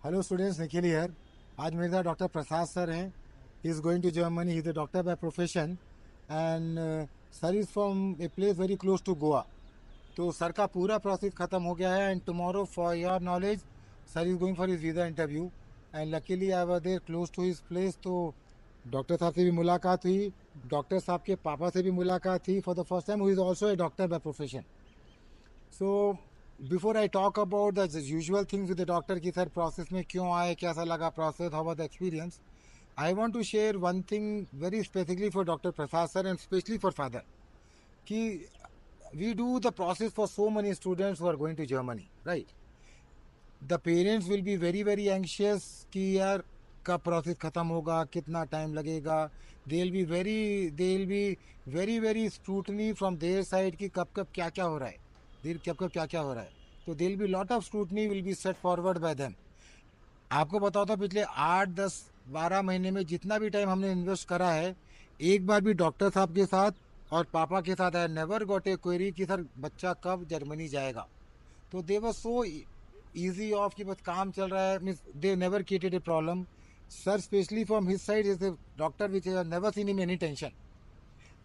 Hello students, Nikhil here. आज मेरे साथ डॉक्टर प्रसाद सर हैं। He is going to Germany. He is a doctor by profession and sir is from a place very close to Goa. तो sir का पूरा process खत्म हो गया है and tomorrow for your knowledge sir is going for his visa interview. And luckily I was there close to his place. तो doctor साहब से भी मुलाकात हुई। डॉक्टर साहब के पापा से भी मुलाकात हुई for the first time, who is also a doctor by profession. So before I talk about the usual things with the doctor की सर प्रोसेस में क्यों आए, कैसा लगा process, how was the experience, I want to share one thing very specifically for doctor Prasad sir and specially for father कि we do the process for so many students who are going to Germany, right? The parents will be very anxious कि यार कब process खत्म होगा, कितना time लगेगा। They'll be very scrutiny from their side कि कब कब क्या क्या हो रहा है, कब कब क्या क्या हो रहा है। तो there'll be lot of scrutiny will be set forward by them। आपको बताओ तो पिछले 8 10 12 महीने में जितना भी टाइम हमने इन्वेस्ट करा है, एक बार भी डॉक्टर साहब के साथ और पापा के साथ I never got a query कि सर बच्चा कब जर्मनी जाएगा। तो दे वर सो इजी ऑफ कि बस काम चल रहा है, means they never created a problem. Sir specially from his side is a doctor which never seen in any tension,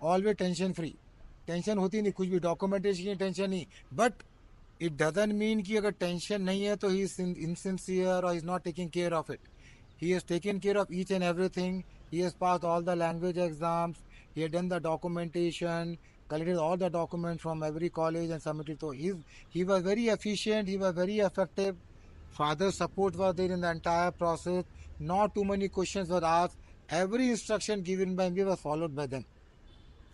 always tension free. Tension होती नहीं, कुछ भी डॉक्यूमेंटेशन की टेंशन नहीं। बट इट डजंट मीन कि अगर टेंशन नहीं है तो ही इज इनसिंसियर और is not taking care of it. He has taken care of each and everything. He has passed all the language exams. He has done the documentation, collected all the documents from every college and submitted. So he was very efficient, he was very effective. Father's support was there in the entire process. Not too many questions were asked. Every instruction given by me was followed by them,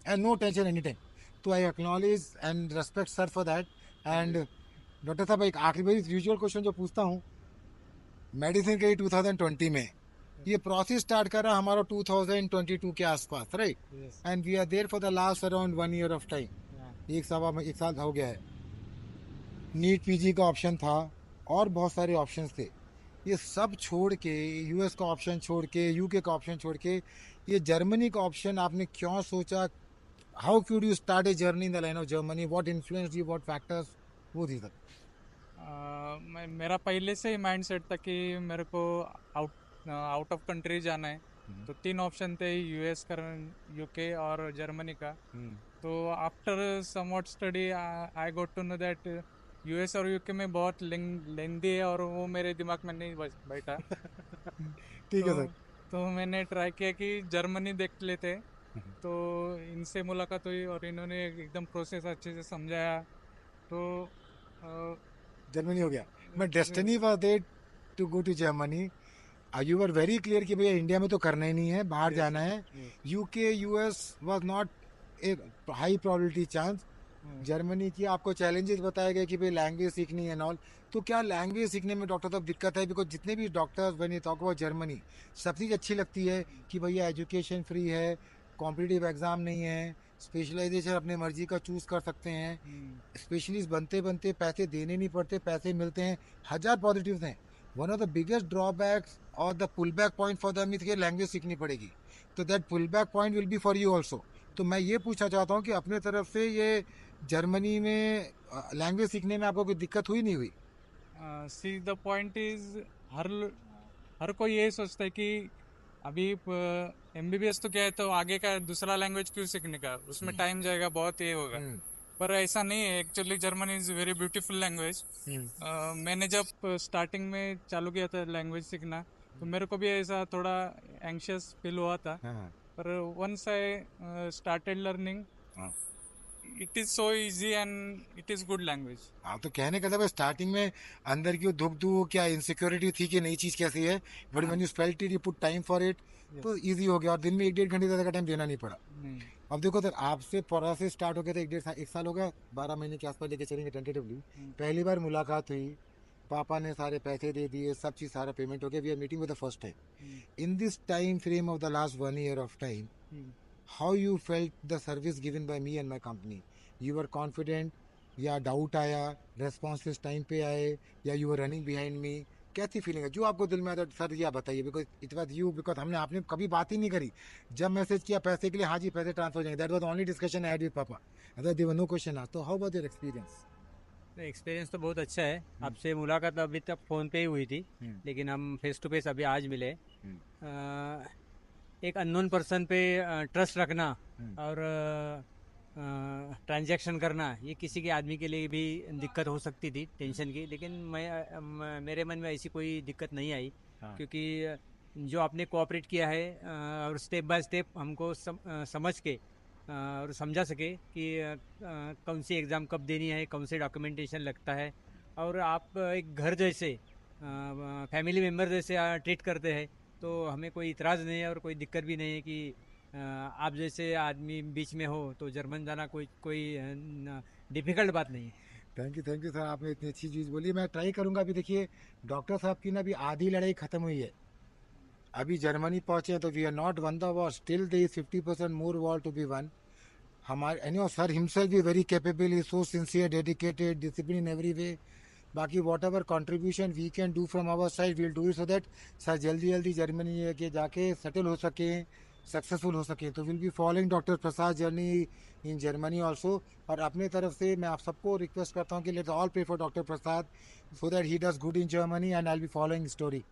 and no tension anytime. So I acknowledge and respect sir for that. And doctor साहब, एक आखिरी बार usual question जो पूछता हूँ, medicine के लिए 2020 में ये प्रोसेस स्टार्ट करा हमारा 2022 के आसपास, right? Yes. And we are there for the last around 1 year of time. Yeah. एक साल हो गया है। नीट पीजी का ऑप्शन था और बहुत सारे ऑप्शंस थे। ये सब छोड़ के, यूएस का ऑप्शन छोड़ के, यूके का ऑप्शन छोड़ के, ये जर्मनी का ऑप्शन आपने क्यों सोचा? How could you start a journey in the line of Germany? What influenced you, what factors, वो थी सर। मेरा पहले से ही माइंड सेट था कि मेरे को आउट ऑफ कंट्री जाना है। तो तीन ऑप्शन थे, यूएस का, यूके और जर्मनी का। तो after somewhat study I got to know that US और यूके में बहुत लेंदी है और वो मेरे दिमाग में नहीं बैठा। ठीक है तो सर। तो मैंने ट्राई किया कि जर्मनी देख लेते। तो इनसे मुलाकात हुई और इन्होंने एकदम प्रोसेस अच्छे से समझाया। तो जर्मनी हो गया। मैं destiny was there to go to Germany. You were very clear कि भैया इंडिया में तो करना ही नहीं है, बाहर जाना है। UK US was not a high probability chance. Germany की आपको चैलेंजेस बताए गए कि भाई लैंग्वेज सीखनी है नॉल। तो क्या लैंग्वेज सीखने में डॉक्टर साहब दिक्कत है? बिकॉज जितने भी doctors when you talk about Germany, सब चीज़ अच्छी लगती है कि भैया एजुकेशन फ्री है, कॉम्पिटिटिव एग्जाम नहीं है, स्पेशलाइजेशन अपने मर्जी का चूज कर सकते हैं, स्पेशलिस्ट बनते बनते पैसे देने नहीं पड़ते, पैसे मिलते हैं। हजार पॉजिटिव्स हैं। One of the biggest drawbacks और the pull back point for them is कि लैंग्वेज सीखनी पड़ेगी। तो that pull back point will be for you also. तो मैं ये पूछना चाहता हूँ कि अपने तरफ से ये जर्मनी में लैंग्वेज सीखने में आपको कोई दिक्कत हुई नहीं हुई? सी द पॉइंट इज, हर हर कोई ये सोचता है कि अभी एमबीबीएस तो क्या है, तो आगे का दूसरा लैंग्वेज क्यों सीखने का, उसमें टाइम जाएगा, बहुत ये होगा। पर ऐसा नहीं है। Actually German is very beautiful language. मैंने जब स्टार्टिंग में चालू किया था लैंग्वेज सीखना, तो मेरे को भी ऐसा थोड़ा एंशियस फील हुआ था। हाँ पर वंस आई स्टार्टेड लर्निंग, हाँ। It is so easy and it is good language. हाँ, तो कहने का मतलब स्टार्टिंग में अंदर की धुक धुक क्या इनसिक्योरिटी थी कि नई चीज़ कैसी है, but when you felt it, you put time for it, तो इजी हो गया और दिन में 1 1.5 घंटे ज़्यादा का टाइम देना नहीं पड़ा। नहीं। अब देखो सर, आपसे प्रोसेस स्टार्ट हो गया था 1 1 साल हो गया, 12 महीने के आसपास लेके चलेंगे टेंटेटिवली। पहली बार मुलाकात हुई, पापा ने सारे पैसे दे दिए, सब चीज़ सारा पेमेंट हो गया, we are meeting with the first time in this time frame of the last 1 year of time. How you felt the service given by me and my company? You are confident या doubt आया, responses time पे आए, या you are running behind me? कैसी feeling है जो आपको दिल में आता है? सर ये बताइए, because it was you, because हमने आपने कभी बात ही नहीं करी। जब मैसेज किया पैसे के लिए, हाँ जी पैसे ट्रांसफर हो जाएंगे, that was only discussion I had with papa, other there were no question. तो how was your experience? Experience तो बहुत अच्छा है। आपसे मुलाकात अभी तक फ़ोन पे ही हुई थी, लेकिन हम फेस टू फेस अभी आज मिले। एक अननोन पर्सन पे ट्रस्ट रखना और ट्रांजैक्शन करना, ये किसी के आदमी के लिए भी दिक्कत हो सकती थी, टेंशन की। लेकिन मेरे मन में ऐसी कोई दिक्कत नहीं आई, क्योंकि जो आपने कोऑपरेट किया है और स्टेप बाय स्टेप हमको समझ के और समझा सके कि कौन सी एग्ज़ाम कब देनी है, कौन से डॉक्यूमेंटेशन लगता है, और आप एक घर जैसे फैमिली मेम्बर जैसे ट्रीट करते हैं, तो हमें कोई इतराज़ नहीं है और कोई दिक्कत भी नहीं है कि आप जैसे आदमी बीच में हो तो जर्मन जाना कोई कोई डिफ़िकल्ट बात नहीं है। थैंक यू सर, आपने इतनी अच्छी चीज़ बोली। मैं ट्राई करूँगा। अभी देखिए, डॉक्टर साहब की ना अभी आधी लड़ाई ख़त्म हुई है। अभी जर्मनी पहुँचे हैं, तो we are not won the war, still they is 50% more war to be won. हमारे एनी सर हिमसेल्फ भी very capable, is so sincere, dedicated, discipline in every way. बाकी whatever contribution we can do from our side will do it, so that sir जल्दी जल्दी Germany के जाके settle हो सके, successful हो सके। तो will be following doctor Prasad journey in Germany also. और अपने तरफ से मैं आप सबको रिक्वेस्ट करता हूँ कि let's all pray for doctor Prasad, so that he does good in Germany and I will be following story.